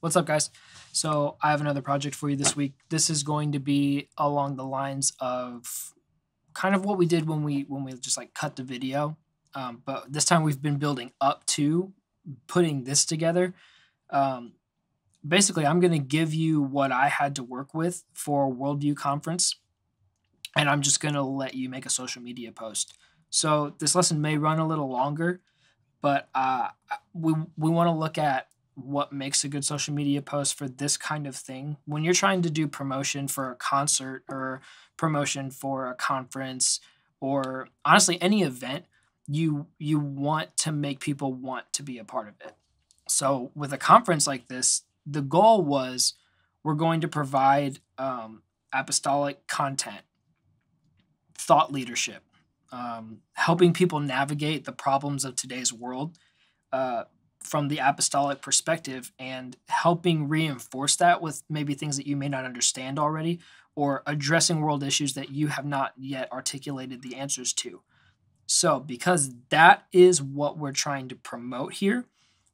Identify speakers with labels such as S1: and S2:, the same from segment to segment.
S1: What's up, guys? So I have another project for you this week. This is going to be along the lines of kind of what we did when we just like cut the video, but this time we've been building up to putting this together. Um, Basically, I'm going to give you what I had to work with for Worldview Conference, and I'm just going to let you make a social media post. So this lesson may run a little longer, but we want to look at what makes a good social media post for this kind of thing. When you're trying to do promotion for a concert or promotion for a conference or honestly any event, you want to make people want to be a part of it. So with a conference like this, the goal was we're going to provide apostolic content, thought leadership, helping people navigate the problems of today's world uh, from the apostolic perspective and helping reinforce that with maybe things that you may not understand already or addressing world issues that you have not yet articulated the answers to. So, because that is what we're trying to promote here,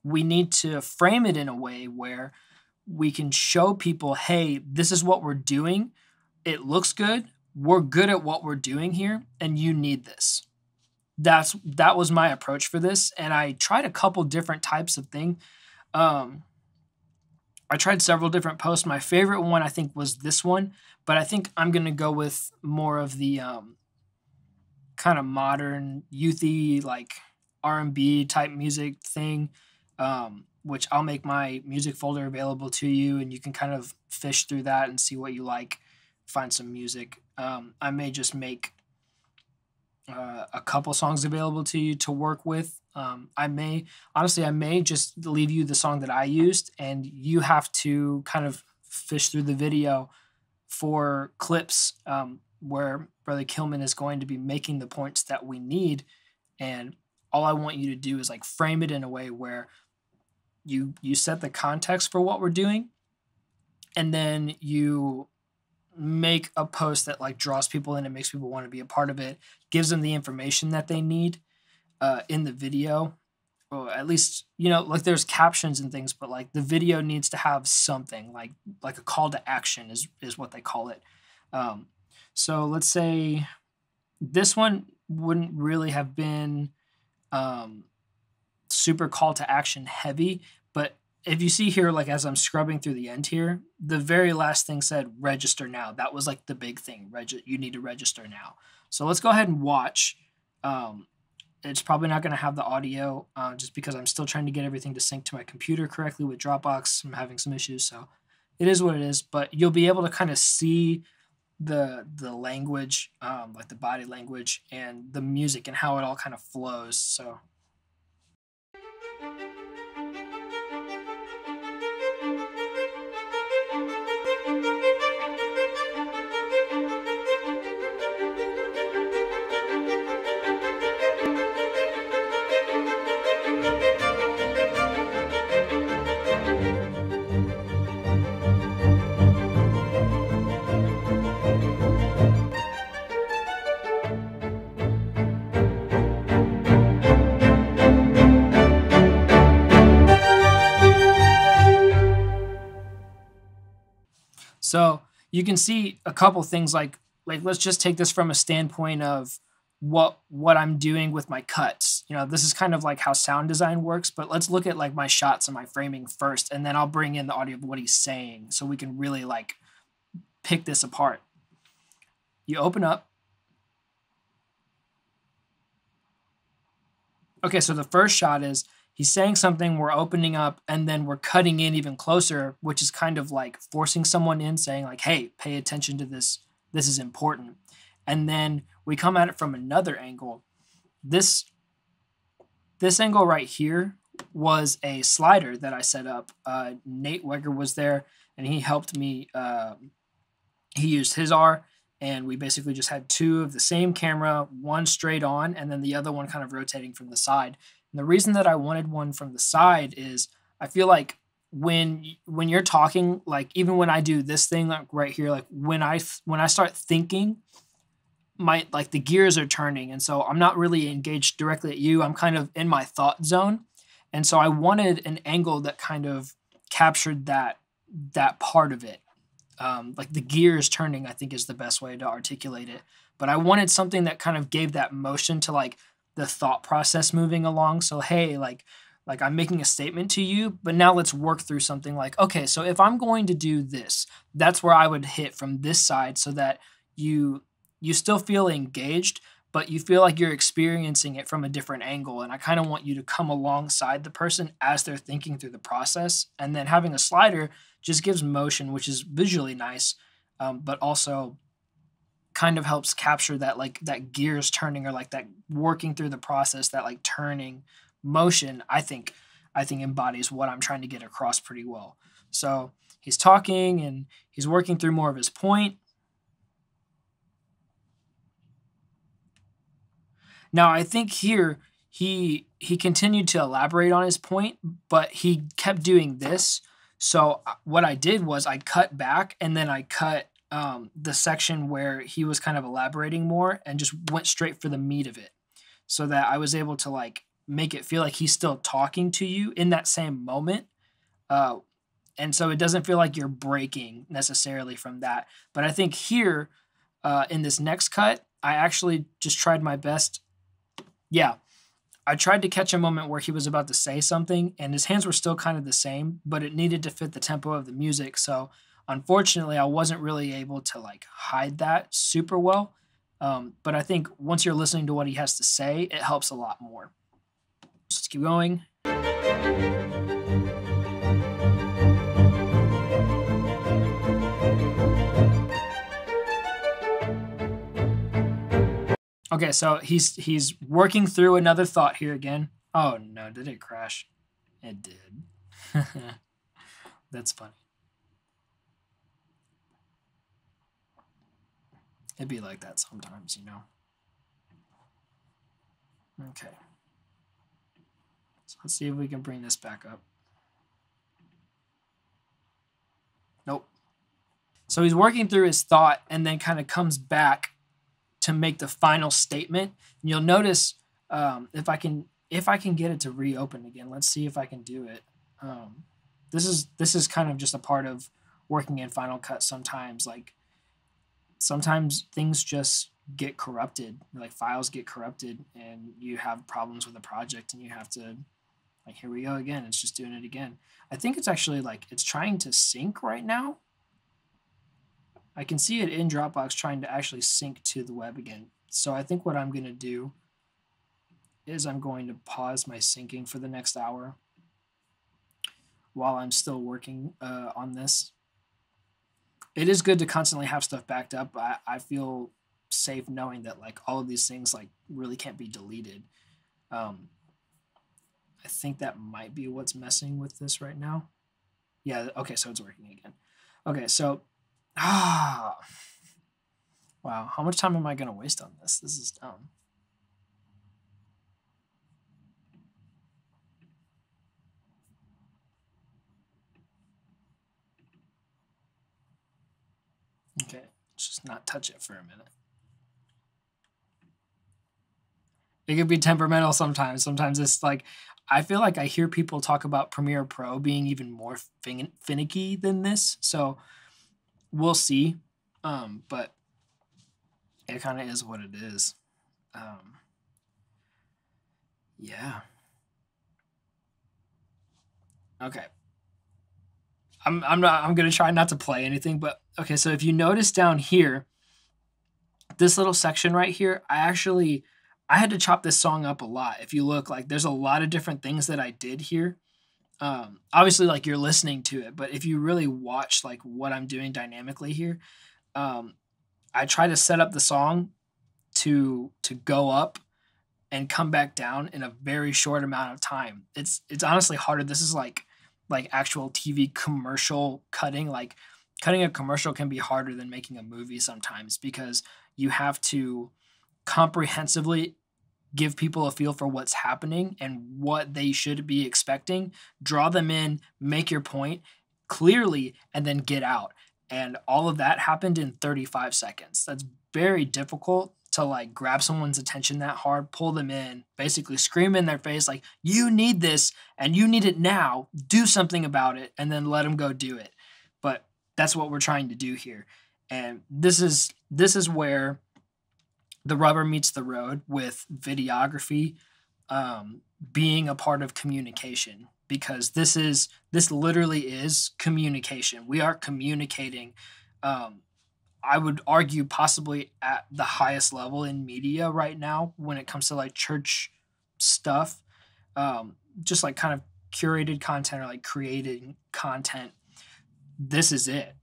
S1: we need to frame it in a way where we can show people, hey, this is what we're doing. It looks good. We're good at what we're doing here, and you need this. That was my approach for this, and I tried a couple different types of thing. Um, I tried several different posts. My favorite one I think was this one, but I think I'm gonna go with more of the kind of modern, youthy, like R&B type music thing. Which I'll make my music folder available to you, and you can kind of fish through that and see what you like. Find some music. I may just make a couple songs available to you to work with. I may just leave you the song that I used, and you have to kind of fish through the video for clips where Brother Kilman is going to be making the points that we need. And all I want you to do is like frame it in a way where you set the context for what we're doing, and then you make a post that like draws people in and makes people want to be a part of it, gives them the information that they need in the video, or at least like there's captions and things, but like the video needs to have something like a call to action is what they call it. So let's say this one wouldn't really have been super call to action heavy, but if you see here, like as I'm scrubbing through the end here, the very last thing said register now. That was like the big thing. You need to register now. So let's go ahead and watch. It's probably not going to have the audio just because I'm still trying to get everything to sync to my computer correctly with Dropbox. I'm having some issues, so it is what it is. But you'll be able to kind of see the language, like the body language and the music and how it all kind of flows. So. So you can see a couple things like let's just take this from a standpoint of what I'm doing with my cuts. This is kind of like how sound design works, but let's look at like my shots and my framing first, and then I'll bring in the audio of what he's saying so we can really like pick this apart. You open up. Okay, so the first shot is he's saying something, we're opening up, and then we're cutting in even closer, which is kind of like forcing someone in, saying like, hey, pay attention to this. This is important. And then we come at it from another angle. This angle right here was a slider that I set up. Nate Wegger was there, and he helped me. He used his R, and we basically just had two of the same camera, one straight on, and then the other one kind of rotating from the side. And the reason that I wanted one from the side is I feel like when you're talking, like even when I do this thing like right here, like when I start thinking, the gears are turning, and so I'm not really engaged directly at you. I'm kind of in my thought zone, and so I wanted an angle that kind of captured that part of it. Like the gears turning, I think is the best way to articulate it. But I wanted something that kind of gave that motion to like the thought process moving along. So hey, like I'm making a statement to you, but now let's work through something like, okay, so if I'm going to do this, that's where I would hit from this side so that you still feel engaged, but you feel like you're experiencing it from a different angle. And I kind of want you to come alongside the person as they're thinking through the process. And then having a slider just gives motion, which is visually nice, but also kind of helps capture that like that gears turning or like that working through the process, that like turning motion. I think embodies what I'm trying to get across pretty well. So he's talking and he's working through more of his point. Now, I think here he continued to elaborate on his point, but he kept doing this. So what I did was I cut back and then I cut the section where he was kind of elaborating more and just went straight for the meat of it, so that I was able to like make it feel like he's still talking to you in that same moment. And so it doesn't feel like you're breaking necessarily from that. But I think here in this next cut, I actually just tried my best. Yeah, I tried to catch a moment where he was about to say something and his hands were still kind of the same, but it needed to fit the tempo of the music. So unfortunately, I wasn't really able to like hide that super well. But I think once you're listening to what he has to say, it helps a lot more. So let's keep going. Okay, so he's working through another thought here again. Oh no, did it crash? It did. That's funny. It'd be like that sometimes, you know. Okay. So let's see if we can bring this back up. Nope. So he's working through his thought and then kind of comes back to make the final statement. And you'll notice if I can get it to reopen again. Let's see if I can do it. This is kind of just a part of working in Final Cut sometimes. Like sometimes things just get corrupted, like files get corrupted and you have problems with the project and you have to, like, here we go again. It's just doing it again. I think it's actually like it's trying to sync right now. I can see it in Dropbox trying to actually sync to the web again. So I think what I'm going to do is I'm going to pause my syncing for the next hour while I'm still working on this. It is good to constantly have stuff backed up. I feel safe knowing that like all of these things like really can't be deleted. I think that might be what's messing with this right now. Yeah, okay, so it's working again. Okay, so wow, how much time am I gonna waste on this? This is dumb. Okay, let's just not touch it for a minute. It could be temperamental sometimes. Sometimes it's like, I feel like I hear people talk about Premiere Pro being even more finicky than this. So we'll see. But it kind of is what it is. Yeah. Okay. I'm gonna try not to play anything, but okay, so if you notice down here, this little section right here, I had to chop this song up a lot. If you look, like there's a lot of different things that I did here. Obviously like you're listening to it, but if you really watch like what I'm doing dynamically here, I try to set up the song to go up and come back down in a very short amount of time. It's honestly harder. This is like actual TV commercial cutting. Like cutting a commercial can be harder than making a movie sometimes because you have to comprehensively give people a feel for what's happening and what they should be expecting, draw them in, make your point clearly, and then get out. And all of that happened in 35 seconds. That's very difficult to like grab someone's attention that hard, pull them in, basically scream in their face like, you need this and you need it now, do something about it, and then let them go do it. But that's what we're trying to do here. And this is where the rubber meets the road with videography being a part of communication, because this literally is communication. We are communicating. I would argue possibly at the highest level in media right now when it comes to like church stuff, just like kind of curated content or like creating content. This is it,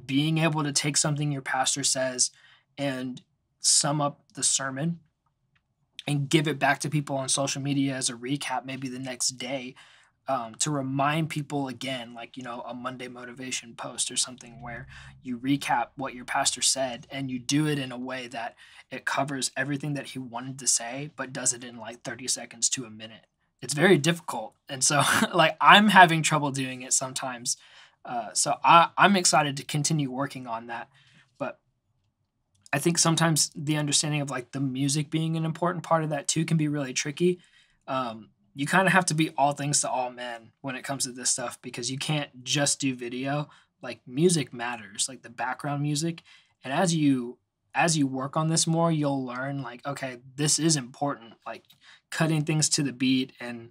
S1: being able to take something your pastor says and sum up the sermon and give it back to people on social media as a recap, maybe the next day, to remind people again, like, a Monday motivation post or something where you recap what your pastor said and you do it in a way that it covers everything that he wanted to say, but does it in like 30 seconds to a minute. It's very difficult. And so like I'm having trouble doing it sometimes. So I'm excited to continue working on that. But I think sometimes the understanding of like the music being an important part of that too can be really tricky. You kind of have to be all things to all men when it comes to this stuff, because you can't just do video. Like music matters, like the background music. And as you work on this more, you'll learn like, okay, this is important. Like cutting things to the beat and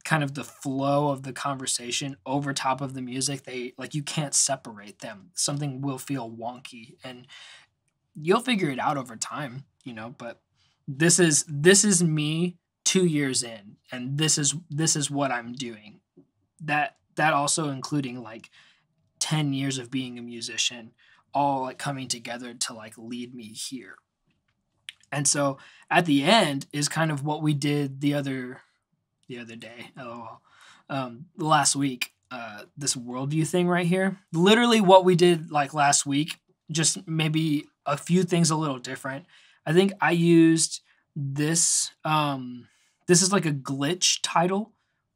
S1: kind of the flow of the conversation over top of the music, you can't separate them. Something will feel wonky, and you'll figure it out over time, but this is me 2 years in, and this is what I'm doing. That also including like 10 years of being a musician, all like coming together to like lead me here. And so at the end is kind of what we did the other day, last week, this worldview thing right here. Literally what we did like last week, just maybe a few things a little different. I think I used this, this is like a glitch title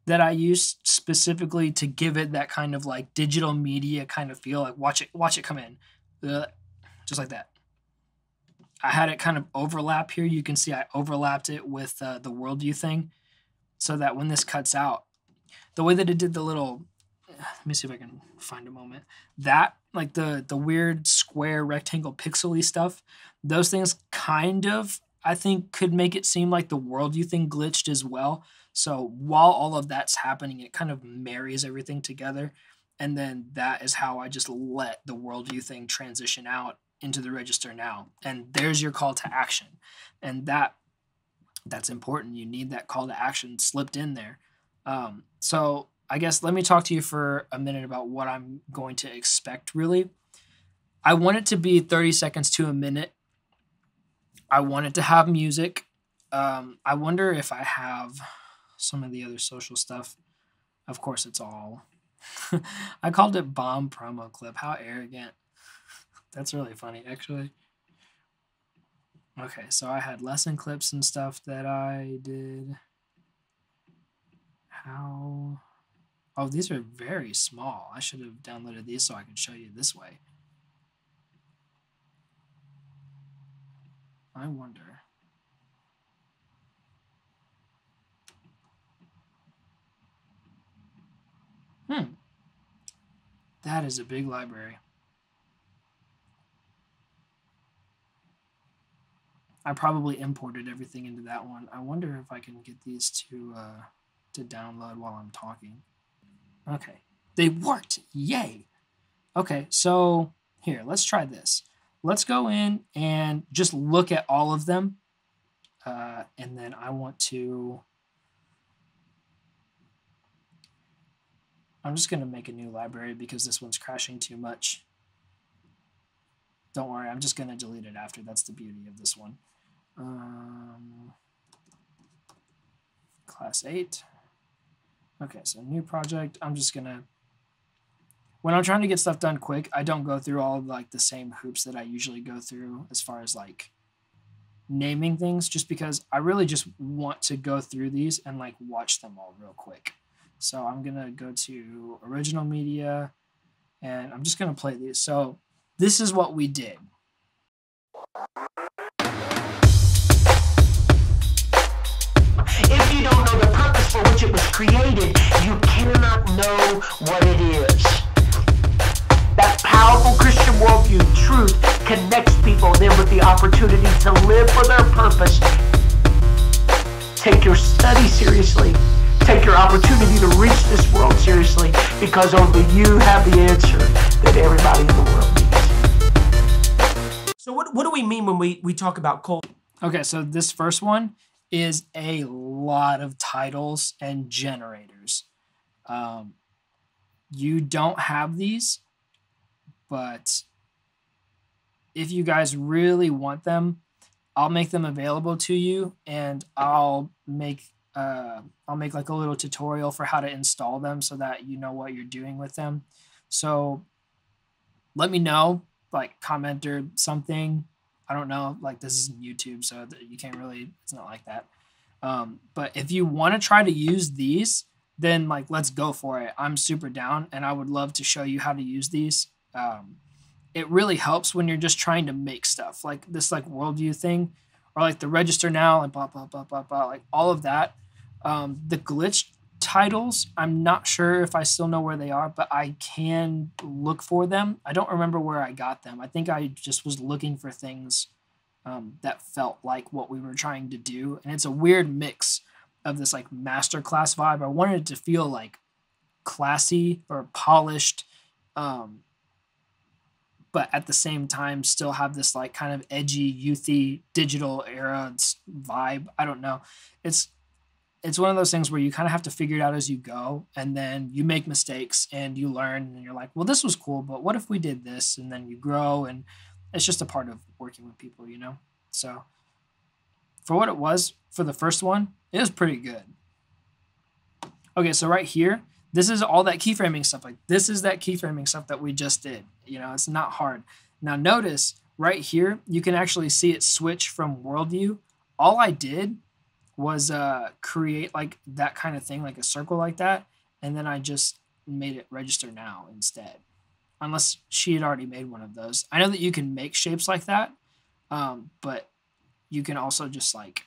S1: that I used specifically to give it that kind of like digital media kind of feel, like watch it come in, just like that. I had it kind of overlap here. You can see I overlapped it with the worldview thing, so that when this cuts out, the way that it did the little, let me see if I can find a moment, that like the weird square rectangle pixely stuff, those things kind of, I think, could make it seem like the worldview thing glitched as well. So while all of that's happening, it kind of marries everything together. And then that is how I just let the worldview thing transition out into the register now. And there's your call to action. And that's important. You need that call to action slipped in there. So I guess let me talk to you for a minute about what I'm going to expect, really. I want it to be 30 seconds to a minute. I want it to have music. I wonder if I have some of the other social stuff. Of course, it's all... I called it bomb promo clip. How arrogant. That's really funny, actually. Okay, so I had lesson clips and stuff that I did. How... Oh, these are very small. I should have downloaded these so I could show you this way. I wonder. That is a big library. I probably imported everything into that one. I wonder if I can get these to download while I'm talking. Okay, they worked. Yay. Okay, so here, let's try this. Let's go in and just look at all of them. And then I want to... I'm just going to make a new library because this one's crashing too much. Don't worry, I'm just going to delete it after. That's the beauty of this one. Class 8. Okay, so new project. I'm just going to... When I'm trying to get stuff done quick, I don't go through all of like the same hoops that I usually go through as far as like naming things, just because I really just want to go through these and like watch them all real quick. So I'm going to go to original media and I'm just going to play these. So this is what we did.
S2: If you don't know the purpose for which it was created, you cannot know what it is. That powerful Christian worldview truth connects people then with the opportunity to live for their purpose. Take your study seriously. Take your opportunity to reach this world seriously, because only you have the answer that everybody in the world needs. So what do we mean when we talk about culture?
S1: Okay, so this first one is a lot of titles and generators. You don't have these, but if you guys really want them, I'll make them available to you, and I'll make like a little tutorial for how to install them so that you know what you're doing with them. So let me know, like comment or something. I don't know, like this is YouTube, so you can't really, it's not like that. But if you want to try to use these, then like let's go for it. I'm super down, and I would love to show you how to use these. It really helps when you're just trying to make stuff like this, like worldview thing, or like the register now and blah blah blah blah blah, like all of that. The glitch titles, I'm not sure if I still know where they are, but I can look for them. I don't remember where I got them. I think I just was looking for things that felt like what we were trying to do, and it's a weird mix of this like masterclass vibe. I wanted it to feel like classy or polished, but at the same time still have this like kind of edgy, youthy, digital era vibe. I don't know. It's one of those things where you kind of have to figure it out as you go, and then you make mistakes and you learn, and you're like, well, this was cool, but what if we did this? And then you grow, and it's just a part of working with people, you know? So for what it was for the first one, it was pretty good. Okay, so right here, this is all that keyframing stuff. Like this is that keyframing stuff that we just did. You know, it's not hard. Now notice right here, you can actually see it switch from worldview. All I did was create like that kind of thing, like a circle like that. And then I just made it register now instead. Unless she had already made one of those. I know that you can make shapes like that, but you can also just like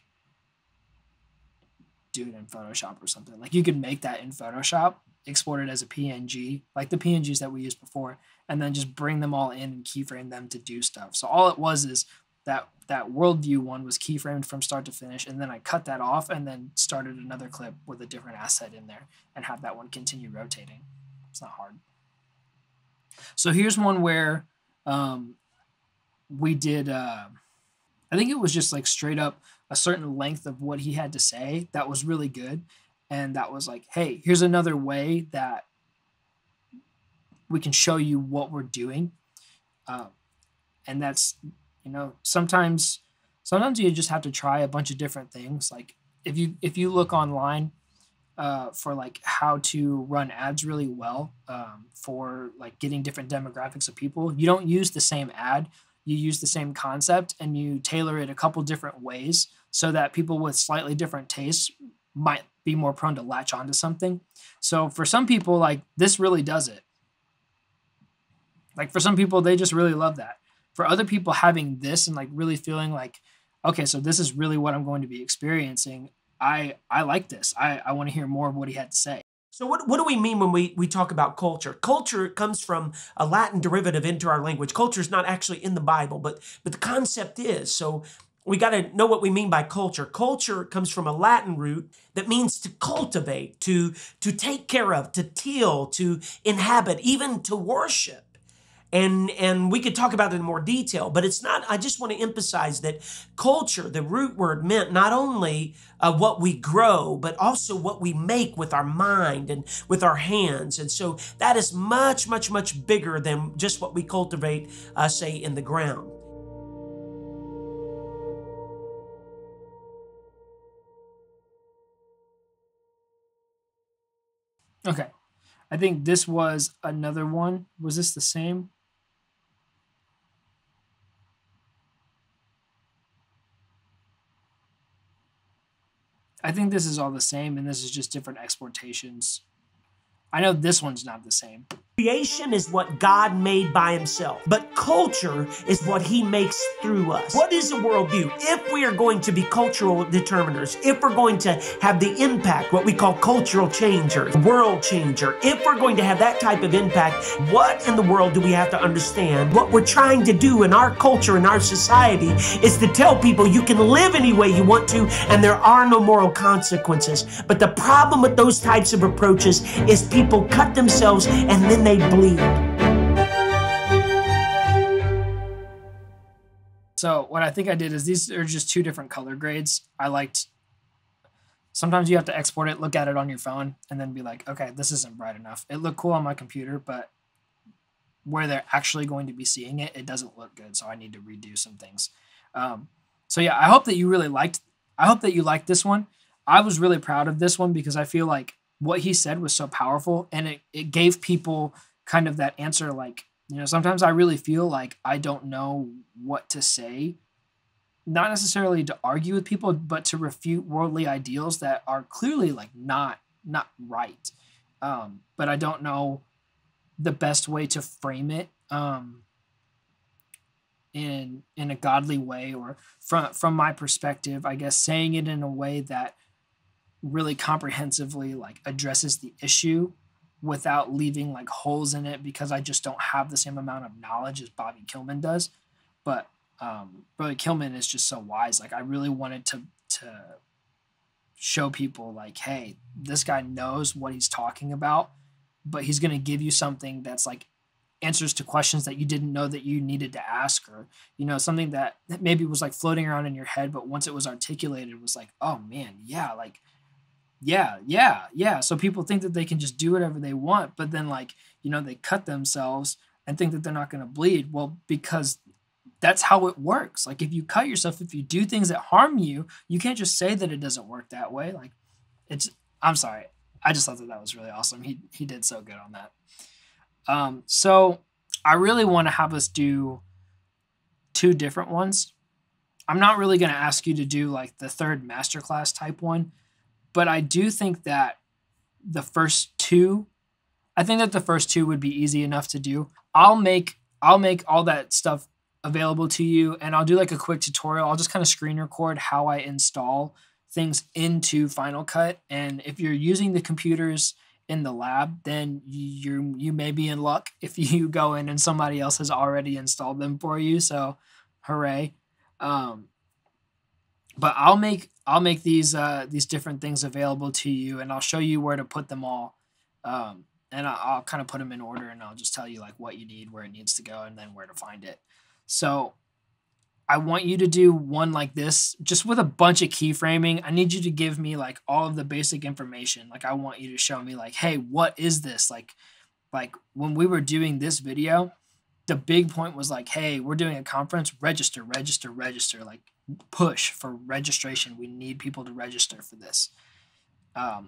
S1: do it in Photoshop or something. Like you could make that in Photoshop, export it as a PNG, like the PNGs that we used before, and then just bring them all in and keyframe them to do stuff. So all it was is that worldview one was keyframed from start to finish, and then I cut that off and then started another clip with a different asset in there and have that one continue rotating. It's not hard. So here's one where we did, I think it was just like straight up a certain length of what he had to say that was really good. And that was like, hey, here's another way that we can show you what we're doing. And that's, you know, sometimes you just have to try a bunch of different things. Like if you look online for like how to run ads really well, for like getting different demographics of people, you don't use the same ad. You use the same concept and you tailor it a couple different ways so that people with slightly different tastes might be more prone to latch onto something. So for some people, like this really does it. Like for some people, they just really love that. For other people, having this and like really feeling like, okay, so this is really what I'm going to be experiencing. I like this. I want to hear more of what he had to say.
S2: So what do we mean when we talk about culture? Culture comes from a Latin derivative into our language. Culture is not actually in the Bible, but the concept is. So we got to know what we mean by culture. Culture comes from a Latin root that means to cultivate, to take care of, to till, to inhabit, even to worship. And we could talk about it in more detail, but it's not, I just want to emphasize that culture, the root word, meant not only what we grow, but also what we make with our mind and with our hands. And so that is much, much, much bigger than just what we cultivate, say, in the ground.
S1: Okay. I think this was another one. Was this the same? I think this is all the same, and this is just different exportations. I know this one's not the same.
S2: Creation is what God made by himself, but culture is what he makes through us. What is a worldview? If we are going to be cultural determiners, if we're going to have the impact, what we call cultural changers, world changer, if we're going to have that type of impact, what in the world do we have to understand? What we're trying to do in our culture, in our society, is to tell people you can live any way you want to and there are no moral consequences. But the problem with those types of approaches is people cut themselves and then they bleed.
S1: So what I think I did is these are just two different color grades. Sometimes you have to export it, look at it on your phone, and then be like, okay, this isn't bright enough. It looked cool on my computer, but where they're actually going to be seeing it, it doesn't look good. So I need to redo some things. So yeah, I hope that you liked this one. I was really proud of this one because I feel like what he said was so powerful, and it gave people kind of that answer. Like, sometimes I really feel like I don't know what to say, not necessarily to argue with people, but to refute worldly ideals that are clearly like not right. But I don't know the best way to frame it in a godly way, or from my perspective, I guess saying it in a way that really comprehensively like addresses the issue without leaving like holes in it, because I just don't have the same amount of knowledge as Bobby Kilman does. But Brother Kilman is just so wise. Like, I really wanted to show people like, hey, this guy knows what he's talking about, but he's going to give you something that's like answers to questions that you didn't know that you needed to ask, or, something that maybe was like floating around in your head, but once it was articulated, it was like, oh man, yeah, like, yeah. So people think that they can just do whatever they want, but then like, they cut themselves and think that they're not going to bleed. Well, because that's how it works. Like, if you cut yourself, if you do things that harm you, you can't just say that it doesn't work that way. Like, I'm sorry. I just thought that was really awesome. He did so good on that. So I really want to have us do two different ones. I'm not really going to ask you to do like the third masterclass type one, but I do think that the first two would be easy enough to do. I'll make all that stuff available to you, and I'll do like a quick tutorial. I'll just kind of screen record how I install things into Final Cut. And if you're using the computers in the lab, then you may be in luck if you go in and somebody else has already installed them for you. So hooray. But I'll make these different things available to you, and I'll show you where to put them all. And I'll kind of put them in order, and I'll just tell you like what you need, where it needs to go, and then where to find it. So I want you to do one like this, just with a bunch of keyframing. I need you to give me like all of the basic information. Like, I want you to show me like, hey, what is this? Like when we were doing this video, the big point was like, hey, we're doing a conference, register. Like, push for registration. We need people to register for this.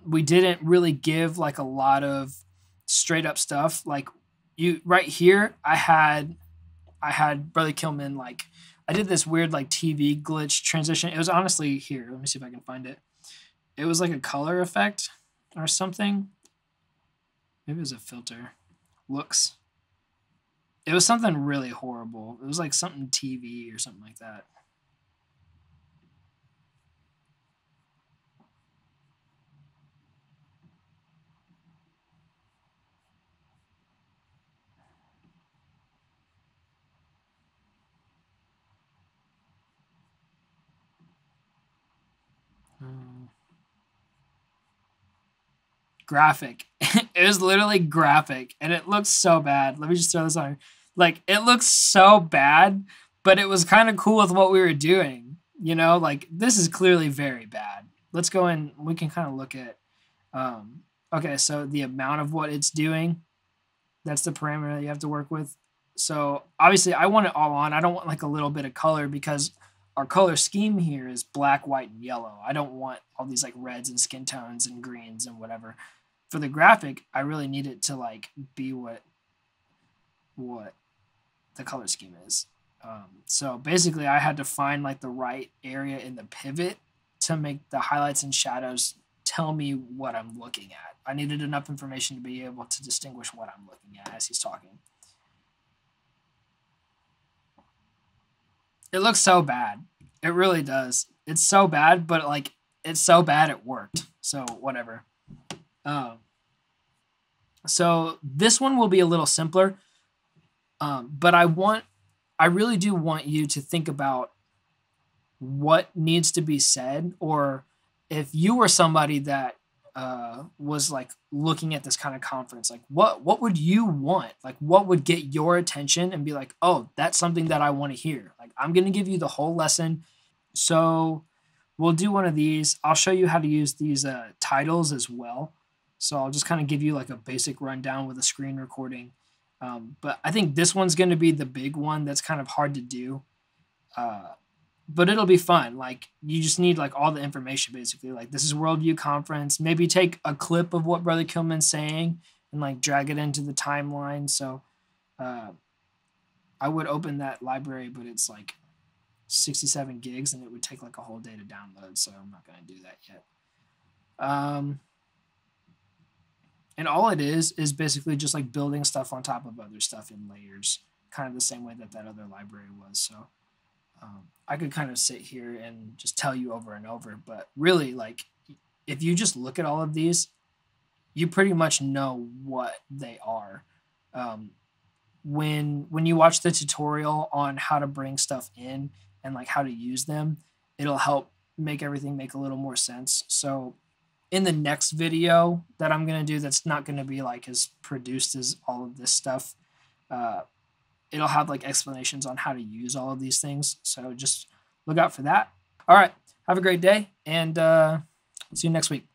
S1: We didn't really give like a lot of straight up stuff. Like, right here, I had Brother Kilman, like, I did this weird like TV glitch transition. It was honestly here. Let me see if I can find it. It was like a color effect or something. Maybe it was a filter. Looks. It was something really horrible. It was like something TV or something like that. Graphic. It was literally graphic, and it looks so bad. Let me just throw this on. Like, it looks so bad, but it was kind of cool with what we were doing. Like, this is clearly very bad. Let's go in. We can kind of look at. Okay, so the amount of what it's doing, that's the parameter that you have to work with. So obviously, I want it all on. I don't want like a little bit of color, because our color scheme here is black, white, and yellow. I don't want all these like reds and skin tones and greens and whatever. For the graphic, I really need it to like be what the color scheme is. So basically, I had to find like the right area in the pivot to make the highlights and shadows tell me what I'm looking at. I needed enough information to be able to distinguish what I'm looking at as he's talking. It looks so bad. It really does. It's so bad, but like it's so bad it worked. So whatever. So this one will be a little simpler, but I really do want you to think about what needs to be said, or if you were somebody that was like looking at this kind of conference, like what would you want? Like what would get your attention and be like, oh, that's something that I want to hear. Like I'm going to give you the whole lesson. So we'll do one of these. I'll show you how to use these titles as well. So I'll just kind of give you like a basic rundown with a screen recording. But I think this one's going to be the big one that's kind of hard to do. But it'll be fun. Like you just need like all the information basically. Like this is Worldview Conference. Maybe take a clip of what Brother Kilman's saying and like drag it into the timeline. So I would open that library, but it's like 67 gigs and it would take like a whole day to download. So I'm not going to do that yet. And all it is basically just like building stuff on top of other stuff in layers, kind of the same way that other library was. So I could kind of sit here and just tell you over and over, but really like if you just look at all of these, you pretty much know what they are. When you watch the tutorial on how to bring stuff in and like how to use them, it'll help make everything make a little more sense. So in the next video that I'm going to do, that's not going to be like as produced as all of this stuff. It'll have like explanations on how to use all of these things. So just look out for that. All right. Have a great day and see you next week.